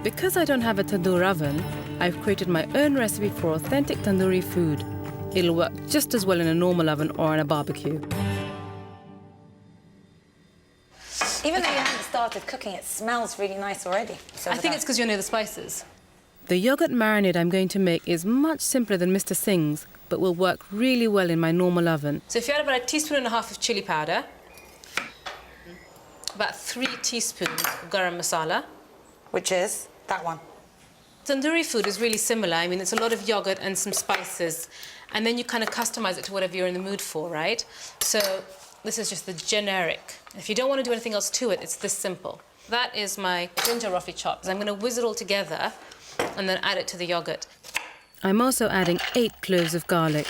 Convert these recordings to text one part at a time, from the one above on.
Because I don't have a tandoor oven, I've created my own recipe for authentic tandoori food. It'll work just as well in a normal oven or in a barbecue. Even though you haven't started cooking, it smells really nice already. I think it's because you're near the spices. The yogurt marinade I'm going to make is much simpler than Mr. Singh's, but will work really well in my normal oven. So if you add about 1.5 teaspoons of chili powder, about 3 teaspoons of garam masala. Which is that one. Tandoori food is really similar. I mean, it's a lot of yogurt and some spices, and then you kind of customize it to whatever you're in the mood for, right? So this is just the generic. If you don't want to do anything else to it, it's this simple. That is my ginger roughly chopped. I'm going to whiz it all together and then add it to the yogurt. I'm also adding 8 cloves of garlic.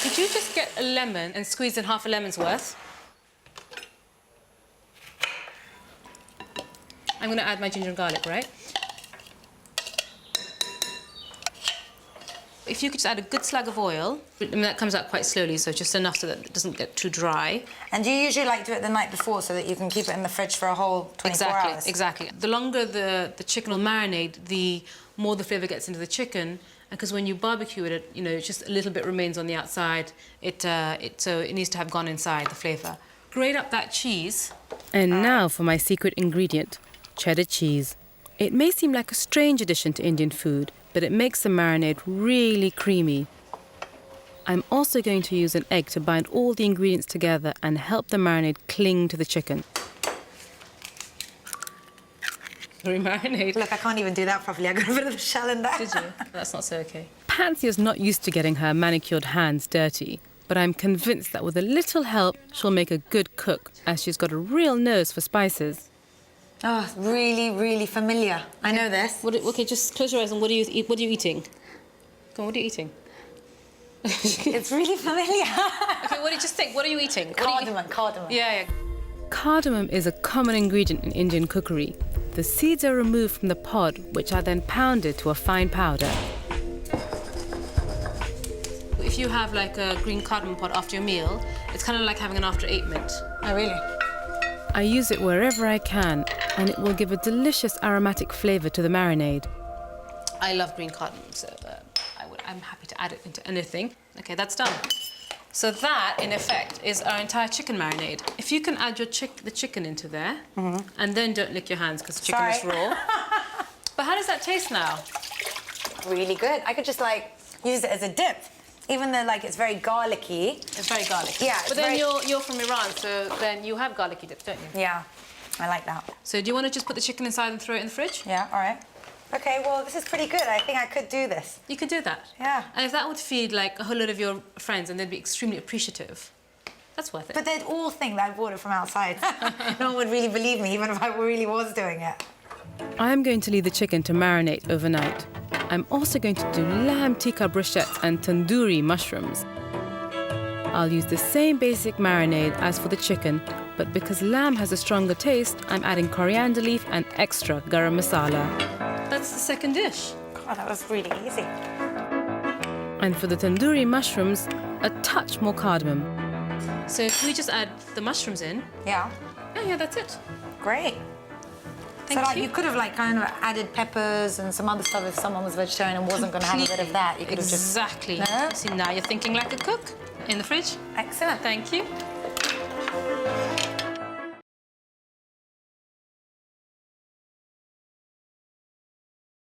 Could you just get a lemon and squeeze in half a lemon's worth? I'm going to add my ginger and garlic, right? If you could just add a good slug of oil, I mean, that comes out quite slowly, so just enough so that it doesn't get too dry. And do you usually like do it the night before so that you can keep it in the fridge for a whole 24 hours? Exactly. The longer the chicken will marinate, the more the flavour gets into the chicken. Because when you barbecue it, you know, just a little bit remains on the outside. So it needs to have gone inside, the flavour. Grate up that cheese. And now for my secret ingredient, cheddar cheese. It may seem like a strange addition to Indian food, but it makes the marinade really creamy. I'm also going to use an egg to bind all the ingredients together and help the marinade cling to the chicken. Marinade. Look, I can't even do that properly. I got a bit of a shell in there. Did you? That's not so okay. Pansy is not used to getting her manicured hands dirty, but I'm convinced that with a little help, she'll make a good cook, as she's got a real nose for spices. Oh, really, really familiar. I know this. Okay, just close your eyes and what are you eating? Come on, what are you eating? It's really familiar. Okay, just think, what are you eating? Cardamom. Yeah. Cardamom is a common ingredient in Indian cookery. The seeds are removed from the pod, which are then pounded to a fine powder. If you have like a green cardamom pod after your meal, it's kind of like having an after 8 mint. Oh, really? I use it wherever I can, and it will give a delicious aromatic flavour to the marinade. I love green cardamom, so I'm happy to add it into anything. Okay, that's done. So that, in effect, is our entire chicken marinade. If you can add the chicken into there, and then don't lick your hands because the chicken is raw. But how does that taste now? Really good. I could just, like, use it as a dip. Even though, like, it's very garlicky. It's very garlicky. Yeah. But then you're from Iran, so then you have garlicky dips, don't you? Yeah, I like that. So do you want to just put the chicken inside and throw it in the fridge? Yeah, all right. Okay, well, this is pretty good. I think I could do this. You could do that. Yeah. And if that would feed, like, a whole lot of your friends and they'd be extremely appreciative, that's worth it. But they'd all think that I bought it from outside. No one would really believe me, even if I really was doing it. I'm going to leave the chicken to marinate overnight. I'm also going to do lamb tikka brochettes and tandoori mushrooms. I'll use the same basic marinade as for the chicken, but because lamb has a stronger taste, I'm adding coriander leaf and extra garam masala. That's the second dish. God, that was really easy. And for the tandoori mushrooms, a touch more cardamom. So if we just add the mushrooms in... Yeah. Yeah, that's it. Great. Thank so, like, you. you could have, like, kind of added peppers and some other stuff if someone was vegetarian and wasn't going to have a bit of that. You could have just... Exactly. No? See, now you're thinking like a cook. In the fridge. Excellent. Thank you.